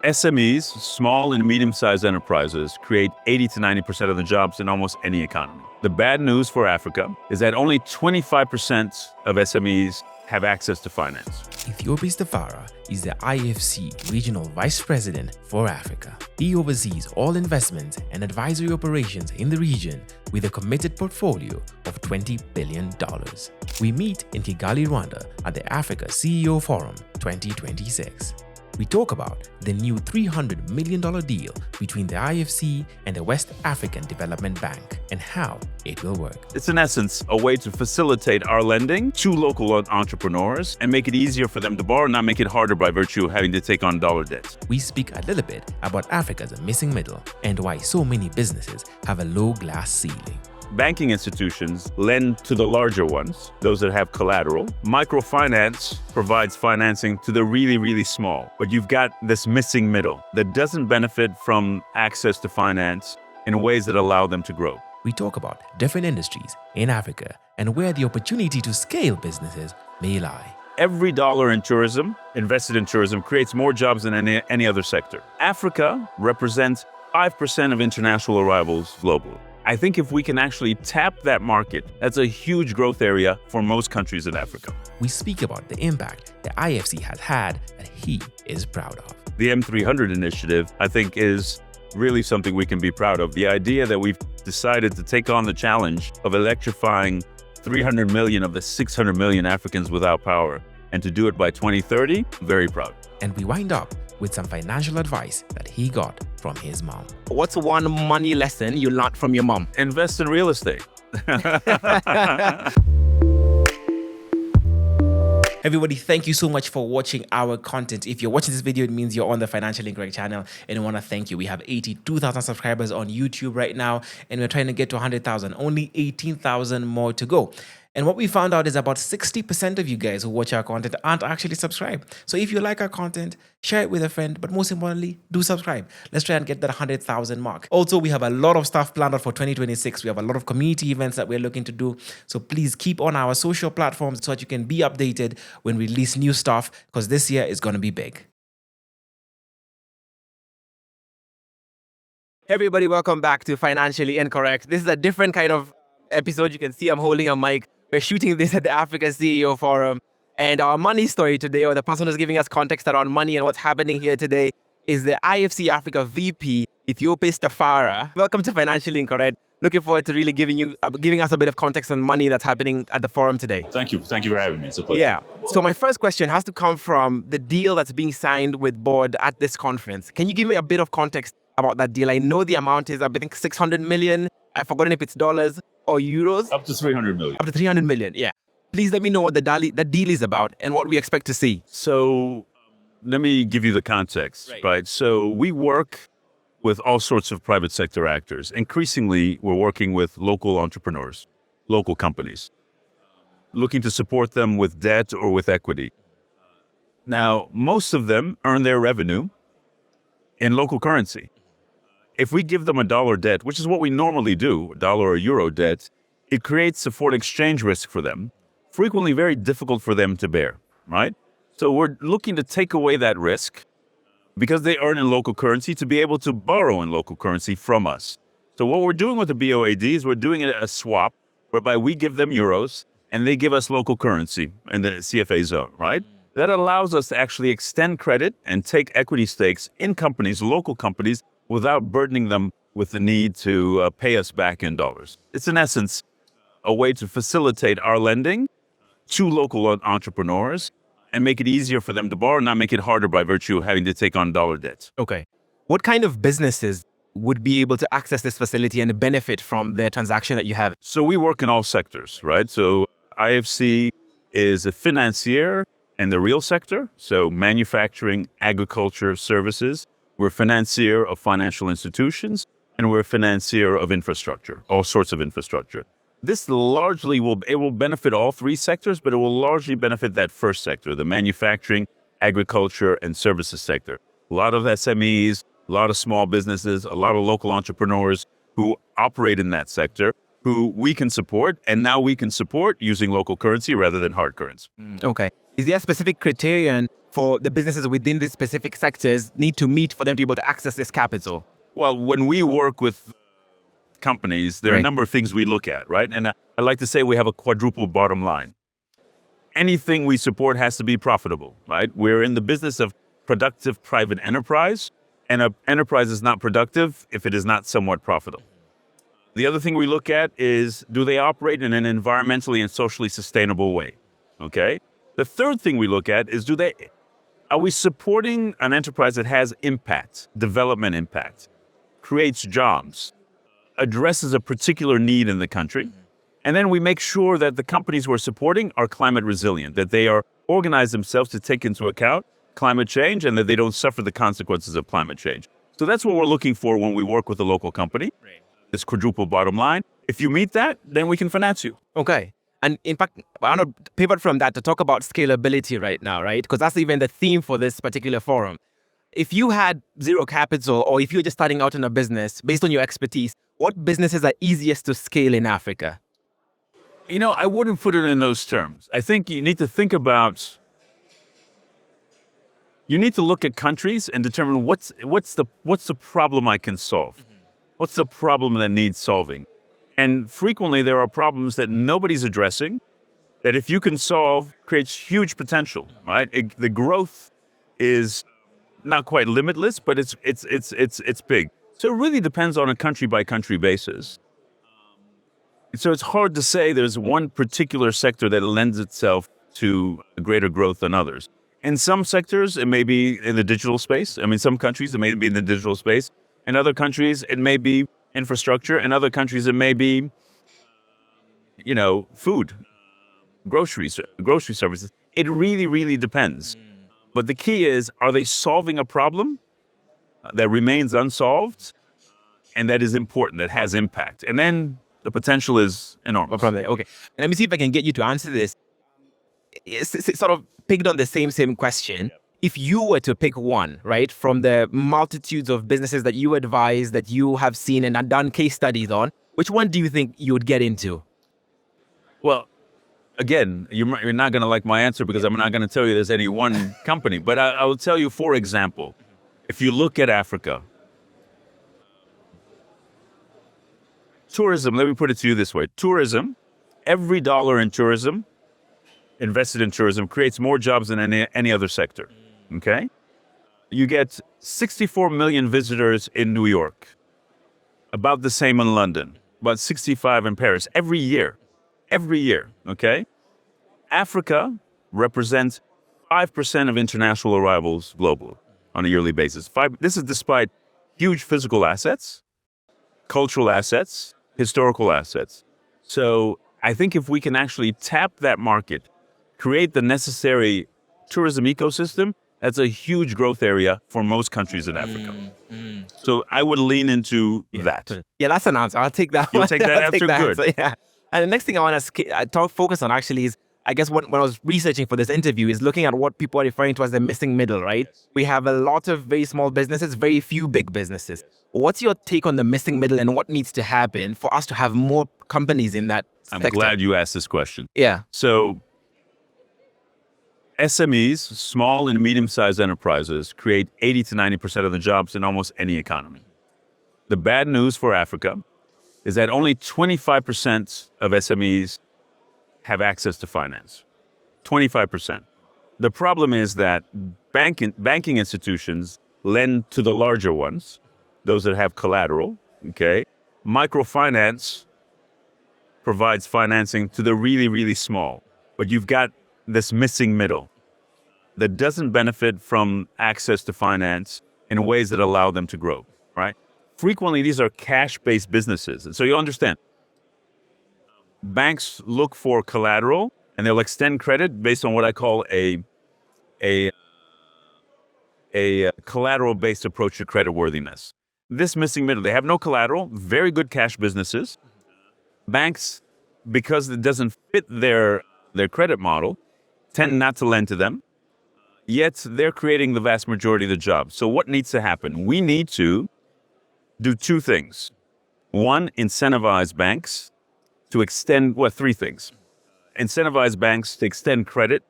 SMEs, small and medium-sized enterprises, create 80 to 90% of the jobs in almost any economy. The bad news for Africa is that only 25% of SMEs have access to finance. Ethiopis Tafara is the IFC Regional Vice President for Africa. He oversees all investment and advisory operations in the region with a committed portfolio of $20 billion. We meet in Kigali, Rwanda at the Africa CEO Forum 2026. We talk about the new $300 million deal between the IFC and the West African Development Bank and how it will work. It's in essence a way to facilitate our lending to local entrepreneurs and make it easier for them to borrow, not make it harder by virtue of having to take on dollar debt. We speak a little bit about Africa's missing middle and why so many businesses have a low glass ceiling. Banking institutions lend to the larger ones, those that have collateral. Microfinance provides financing to the really, really small. But you've got this missing middle that doesn't benefit from access to finance in ways that allow them to grow. We talk about different industries in Africa and where the opportunity to scale businesses may lie. Every dollar in tourism, invested in tourism, creates more jobs than any other sector. Africa represents 5% of international arrivals globally. I think if we can actually tap that market, that's a huge growth area for most countries in Africa. We speak about the impact the IFC has had that he is proud of. The M300 initiative, I think, is really something we can be proud of. The idea that we've decided to take on the challenge of electrifying 300 million of the 600 million Africans without power, and to do it by 2030, very proud. And we wind up with some financial advice that he got from his mom. What's one money lesson you learned from your mom? Invest in real estate. Everybody, thank you so much for watching our content. If you're watching this video, it means you're on the Financially Incorrect channel, and I want to thank you. We have 82,000 subscribers on YouTube right now, and we're trying to get to 100,000. Only 18,000 more to go. And what we found out is about 60% of you guys who watch our content aren't actually subscribed. So if you like our content, share it with a friend, but most importantly, do subscribe. Let's try and get that 100,000 mark. Also, we have a lot of stuff planned out for 2026. We have a lot of community events that we're looking to do. So please keep on our social platforms so that you can be updated when we release new stuff, because this year is going to be big. Hey everybody, welcome back to Financially Incorrect. This is a different kind of episode. You can see I'm holding a mic. We're shooting this at the Africa CEO Forum. And our money story today, or the person who's giving us context around money and what's happening here today, is the IFC Africa VP, Ethiopis Tafara. Welcome to Financially Incorrect. Looking forward to really giving us a bit of context on money that's happening at the forum today. Thank you. Thank you for having me. It's a pleasure. Yeah. So my first question has to come from the deal that's being signed with BOAD at this conference. Can you give me a bit of context about that deal? I know the amount is, I think, 600 million. I've forgotten if it's dollars or euros. Up to 300 million. Up to 300 million, yeah. Please let me know what the deal is about and what we expect to see. So let me give you the context, right? So we work with all sorts of private sector actors. Increasingly, we're working with local entrepreneurs, local companies, looking to support them with debt or with equity. Now, most of them earn their revenue in local currency. If we give them a dollar debt, which is what we normally do, dollar or euro debt, it creates a foreign exchange risk for them, frequently very difficult for them to bear, right? So we're looking to take away that risk because they earn in local currency to be able to borrow in local currency from us. So what we're doing with the BOAD is we're doing a swap whereby we give them euros and they give us local currency in the CFA zone, right? That allows us to actually extend credit and take equity stakes in companies, local companies, without burdening them with the need to pay us back in dollars. It's in essence a way to facilitate our lending to local entrepreneurs and make it easier for them to borrow, not make it harder by virtue of having to take on dollar debt. Okay. What kind of businesses would be able to access this facility and benefit from the transaction that you have? So we work in all sectors, right? So IFC is a financier in the real sector, so manufacturing, agriculture, services. We're a financier of financial institutions, and we're a financier of infrastructure, all sorts of infrastructure. This largely will benefit all three sectors, but it will largely benefit that first sector, the manufacturing, agriculture, and services sector. A lot of SMEs, a lot of small businesses, a lot of local entrepreneurs who operate in that sector, who we can support, and now we can support using local currency rather than hard currency. Okay. Is there a specific criterion for the businesses within these specific sectors need to meet for them to be able to access this capital? Well, when we work with companies, there are a Right. number of things we look at, right? And I like to say we have a quadruple bottom line. Anything we support has to be profitable, right? We're in the business of productive private enterprise, and an enterprise is not productive if it is not somewhat profitable. The other thing we look at is, do they operate in an environmentally and socially sustainable way? Okay. The third thing we look at is, are we supporting an enterprise that has impact, development impact, creates jobs, addresses a particular need in the country? And then we make sure that the companies we're supporting are climate resilient, that they are organized themselves to take into account climate change and that they don't suffer the consequences of climate change. So that's what we're looking for when we work with a local company. Right. This quadruple bottom line. If you meet that, then we can finance you. Okay. And in fact, I want to pivot from that to talk about scalability right now, right? Because that's even the theme for this particular forum. If you had zero capital, or if you're just starting out in a business, based on your expertise, what businesses are easiest to scale in Africa? You know, I wouldn't put it in those terms. I think you need to think about, you need to look at countries and determine what's the problem I can solve? What's the problem that needs solving? And frequently there are problems that nobody's addressing that if you can solve, creates huge potential, right? The growth is not quite limitless, but it's big. So it really depends on a country by country basis. So it's hard to say there's one particular sector that lends itself to greater growth than others. In some sectors, it may be in the digital space. I mean, some countries, it may be in the digital space. In other countries, it may be infrastructure. In other countries, it may be, food, grocery services. It really, really depends. But the key is, are they solving a problem that remains unsolved and that is important, that has impact? And then the potential is enormous. Okay. Let me see if I can get you to answer this. It's sort of picked on the same question. If you were to pick one, right, from the multitudes of businesses that you advise, that you have seen and have done case studies on, which one do you think you would get into? Well, again, you're not going to like my answer because I'm not going to tell you there's any one company. But I will tell you, for example, if you look at Africa, tourism, let me put it to you this way. Tourism, every dollar in tourism, invested in tourism, creates more jobs than any other sector, okay? You get 64 million visitors in New York, about the same in London, about 65 in Paris, every year, okay? Africa represents 5% of international arrivals globally on a yearly basis. This is despite huge physical assets, cultural assets, historical assets. So I think if we can actually tap that market, create the necessary tourism ecosystem, that's a huge growth area for most countries in Africa. So I would lean into that. Yeah, that's an answer. I'll take that. You'll take that answer? Good. Answer, yeah. And the next thing I want to focus on actually is, I guess when I was researching for this interview, is looking at what people are referring to as the missing middle, right? We have a lot of very small businesses, very few big businesses. What's your take on the missing middle and what needs to happen for us to have more companies in that sector? I'm glad you asked this question. Yeah. So SMEs, small and medium-sized enterprises, create 80 to 90% of the jobs in almost any economy. The bad news for Africa is that only 25% of SMEs have access to finance. 25%. The problem is that banking institutions lend to the larger ones, those that have collateral, okay? Microfinance provides financing to the really, really small, but you've got this missing middle that doesn't benefit from access to finance in ways that allow them to grow, right? Frequently, these are cash-based businesses. And so you understand, banks look for collateral and they'll extend credit based on what I call a collateral-based approach to creditworthiness. This missing middle, they have no collateral, very good cash businesses. Banks, because it doesn't fit their credit model, tend not to lend to them, yet they're creating the vast majority of the jobs. So what needs to happen? We need to do two things. One, incentivize banks to extend, three things. Incentivize banks to extend credit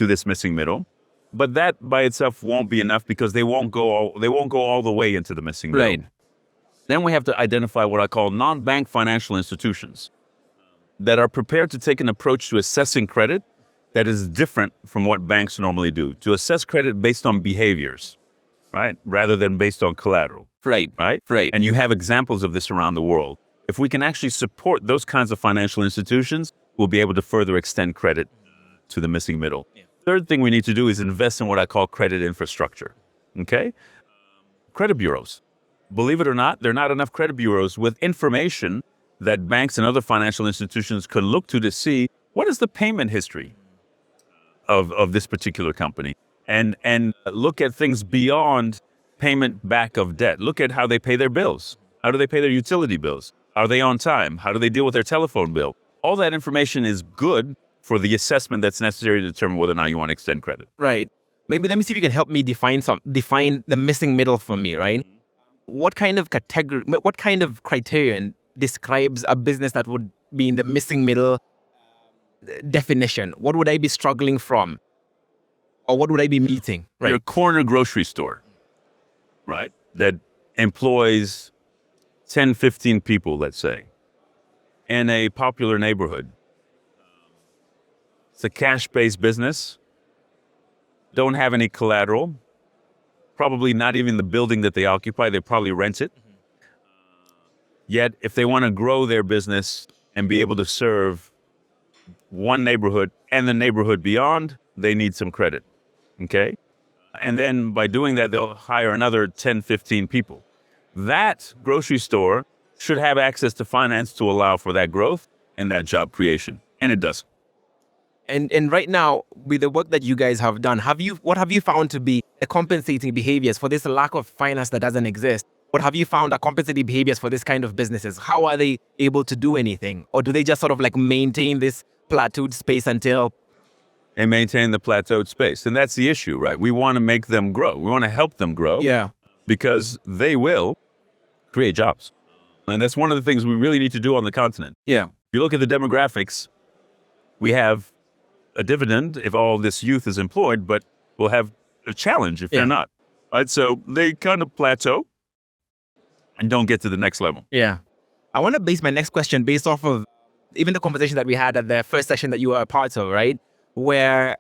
to this missing middle. But that by itself won't be enough because they won't go all the way into the missing middle. Right. Then we have to identify what I call non-bank financial institutions that are prepared to take an approach to assessing credit that is different from what banks normally do, to assess credit based on behaviors, right? Rather than based on collateral. Right. Right? Right. And you have examples of this around the world. If we can actually support those kinds of financial institutions, we'll be able to further extend credit to the missing middle. Yeah. Third thing we need to do is invest in what I call credit infrastructure. Okay? Credit bureaus. Believe it or not, there are not enough credit bureaus with information that banks and other financial institutions could look to see what is the payment history of this particular company, and look at things beyond payment back of debt. Look at how they pay their bills. How do they pay their utility bills? Are they on time? How do they deal with their telephone bill? All that information is good for the assessment that's necessary to determine whether or not you want to extend credit. Right. Maybe let me see if you can help me define the missing middle for me, right? What kind of criterion describes a business that would be in the missing middle definition? What would I be struggling from? Or what would I be meeting? Right. Your corner grocery store, right? That employs 10, 15 people, let's say, in a popular neighborhood. It's a cash-based business. Don't have any collateral. Probably not even the building that they occupy. They probably rent it. Yet, if they want to grow their business and be able to serve one neighborhood and the neighborhood beyond, they need some credit, okay? And then by doing that, they'll hire another 10, 15 people. That grocery store should have access to finance to allow for that growth and that job creation, and it does. And right now, with the work that you guys have done, what have you found to be the compensating behaviors for this lack of finance that doesn't exist? What have you found are compensating behaviors for this kind of businesses? How are they able to do anything? Or do they just sort of like maintain this plateaued space until... And maintain the plateaued space. And that's the issue, right? We want to make them grow. We want to help them grow. Yeah. Because they will create jobs. And that's one of the things we really need to do on the continent. Yeah. If you look at the demographics, we have a dividend if all this youth is employed, but we'll have a challenge if they're not. Right? So they kind of plateau and don't get to the next level. Yeah. I want to base my next question based off of even the conversation that we had at the first session that you were a part of, right? Where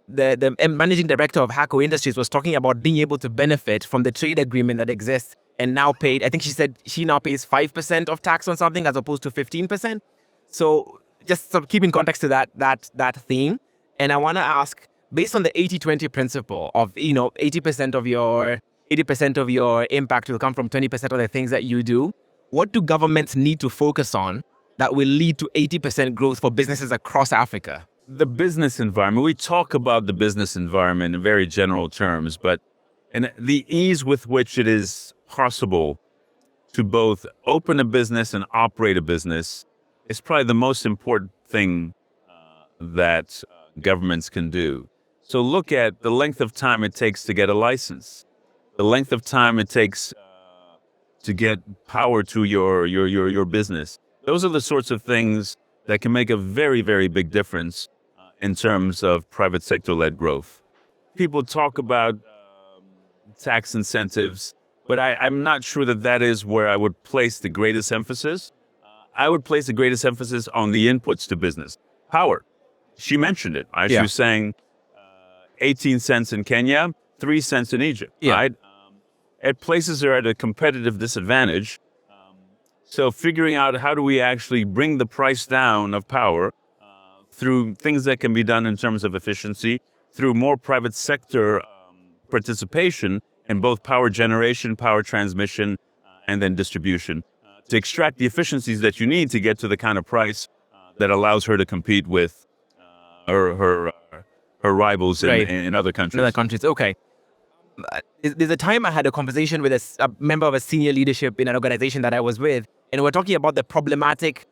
the managing director of Hako Industries was talking about being able to benefit from the trade agreement that exists and now paid, I think she said she now pays 5% of tax on something as opposed to 15%. So just sort of keep in context to that theme. And I want to ask, based on the 80-20 principle of, 80% of your impact will come from 20% of the things that you do, what do governments need to focus on that will lead to 80% growth for businesses across Africa? The business environment, we talk about the business environment in very general terms, but the ease with which it is possible to both open a business and operate a business is probably the most important thing that governments can do. So look at the length of time it takes to get a license, the length of time it takes to get power to your business. Those are the sorts of things that can make a very, very big difference in terms of private sector-led growth. People talk about tax incentives, but I'm not sure that is where I would place the greatest emphasis. I would place the greatest emphasis on the inputs to business. Power. She mentioned it. Right? She was saying 18 cents in Kenya, 3 cents in Egypt. Right? It places her at a competitive disadvantage. So figuring out how do we actually bring the price down of power through things that can be done in terms of efficiency, through more private sector participation in both power generation, power transmission, and then distribution, to extract the efficiencies that you need to get to the kind of price that allows her to compete with her rivals in other countries. In other countries, okay. There's a time I had a conversation with a member of a senior leadership in an organization that I was with, and we're talking about the problematic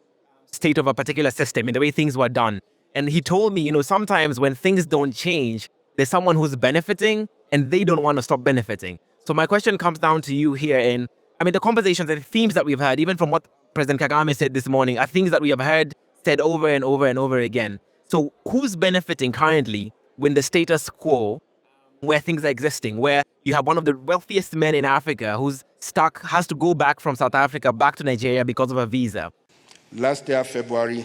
state of a particular system and the way things were done. And he told me, sometimes when things don't change, there's someone who's benefiting and they don't want to stop benefiting. So my question comes down to you here in, the conversations and the themes that we've heard, even from what President Kagame said this morning, are things that we have heard said over and over and over again. So who's benefiting currently when the status quo, where things are existing, where you have one of the wealthiest men in Africa who's stuck, has to go back from South Africa back to Nigeria because of a visa. Last year, February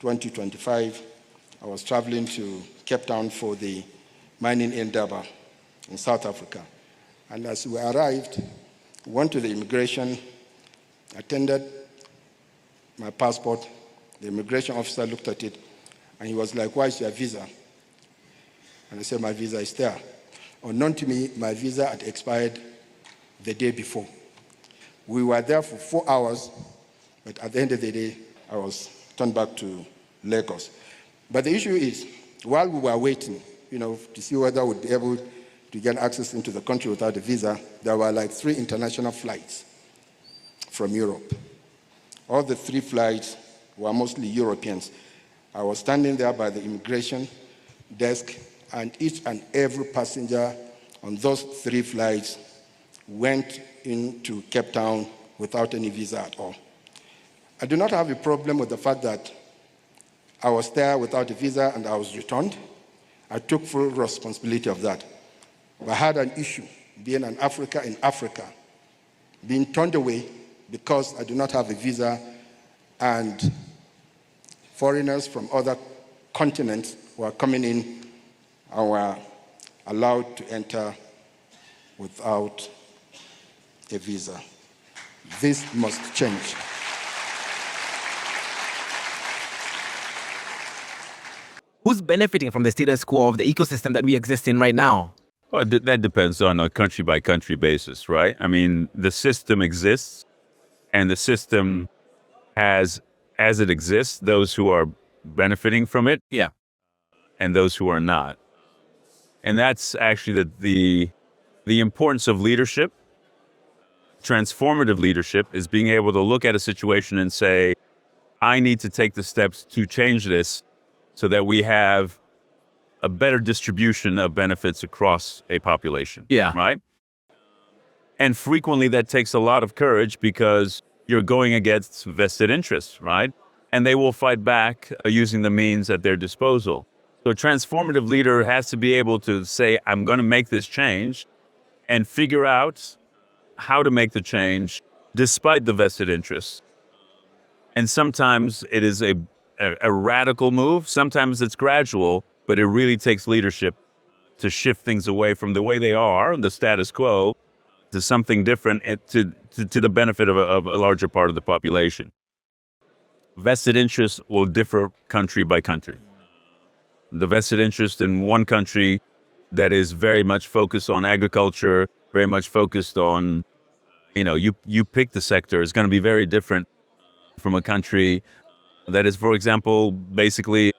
2025, I was traveling to Cape Town for the mining endeavor in South Africa. And as we arrived, went to the immigration, attended my passport. The immigration officer looked at it, and he was like, "Why is your visa?" And I said, "My visa is there." Unknown to me, my visa had expired the day before. We were there for 4 hours, but at the end of the day, I was turned back to Lagos. But the issue is, while we were waiting, to see whether we'd be able to get access into the country without a visa, there were like 3 international flights from Europe. All the 3 flights were mostly Europeans. I was standing there by the immigration desk, and each and every passenger on those 3 flights went into Cape Town without any visa at all. I do not have a problem with the fact that I was there without a visa and I was returned. I took full responsibility of that. I had an issue being an African in Africa, being turned away because I do not have a visa, and foreigners from other continents were coming in and were allowed to enter without a visa. This must change. Who's benefiting from the status quo of the ecosystem that we exist in right now? Well, that depends on a country-by-country basis, right? I mean, the system exists, and the system has, as it exists, those who are benefiting from it, Yeah. and those who are not. And that's actually the importance of leadership. Transformative leadership is being able to look at a situation and say, I need to take the steps to change this so that we have a better distribution of benefits across a population. Yeah. Right? And frequently that takes a lot of courage because you're going against vested interests, right? And they will fight back using the means at their disposal. So a transformative leader has to be able to say, I'm going to make this change, and figure out how to make the change despite the vested interests. And sometimes it is a radical move. Sometimes it's gradual, but it really takes leadership to shift things away from the way they are, the status quo, to something different, to the benefit of a larger part of the population. Vested interests will differ country by country. The vested interest in one country that is very much focused on agriculture, very much focused on, you pick the sector, is going to be very different from a country that is, for example, basically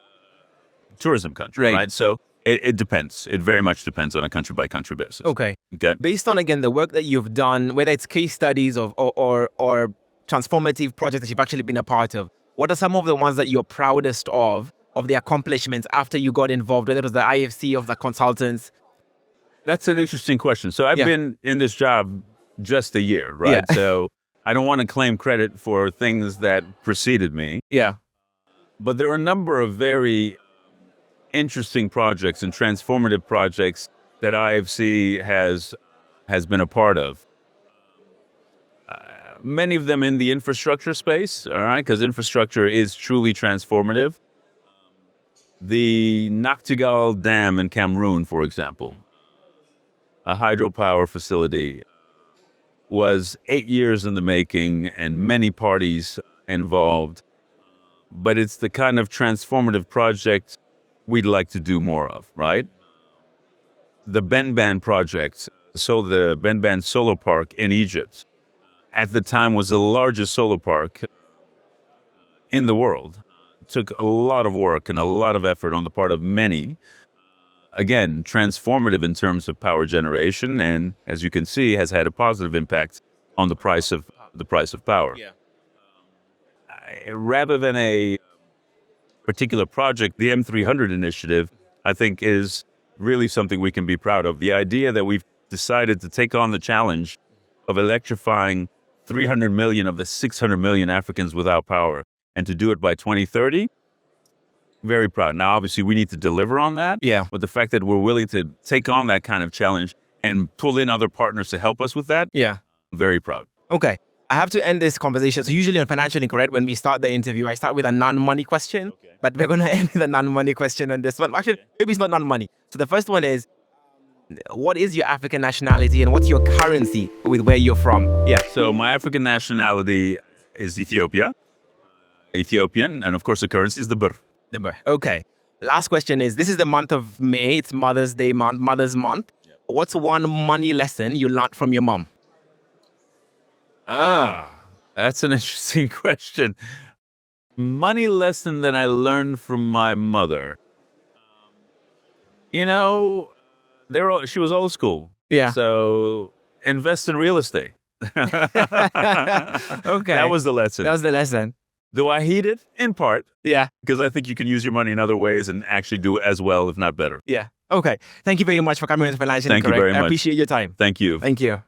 tourism country, right? So it depends. It very much depends on a country-by-country basis. Okay. Okay. Based on, again, the work that you've done, whether it's case studies or transformative projects that you've actually been a part of, what are some of the ones that you're proudest of the accomplishments after you got involved, whether it was the IFC, of the consultants? That's an interesting question. So I've been in this job just a year, right? Yeah. So I don't want to claim credit for things that preceded me. Yeah. But there are a number of very interesting projects and transformative projects that IFC has been a part of. Many of them in the infrastructure space, all right, because infrastructure is truly transformative. The Nachtigal Dam in Cameroon, for example, a hydropower facility, was 8 years in the making and many parties involved. But it's the kind of transformative project we'd like to do more of, right? The Benban project, so the Benban Solar Park in Egypt, at the time was the largest solar park in the world. It took a lot of work and a lot of effort on the part of many. Again, transformative in terms of power generation, and as you can see, has had a positive impact on the price of power. Yeah. Rather than a particular project, the M300 initiative, I think, is really something we can be proud of. The idea that we've decided to take on the challenge of electrifying 300 million of the 600 million Africans without power, and to do it by 2030, Very proud. Now, obviously, we need to deliver on that. Yeah. But the fact that we're willing to take on that kind of challenge and pull in other partners to help us with that, Yeah. very proud. Okay. I have to end this conversation. So usually on Financial Incorrect, when we start the interview, I start with a non-money question, but we're going to end with a non-money question on this one. Actually, maybe it's not non-money. So the first one is, what is your African nationality and what's your currency with where you're from? Yeah. So my African nationality is Ethiopian, and of course the currency is the birr. Okay. Last question is, this is the month of May. It's Mother's Day month, Mother's Month. What's one money lesson you learned from your mom? That's an interesting question. Money lesson that I learned from my mother. You know, she was old school. Yeah. So invest in real estate. Okay. That was the lesson. That was the lesson. Do I heed it? In part. Yeah. Because I think you can use your money in other ways and actually do as well, if not better. Yeah. Okay. Thank you very much for coming to Financial Thank you Incorrect. very much. I appreciate your time. Thank you. Thank you.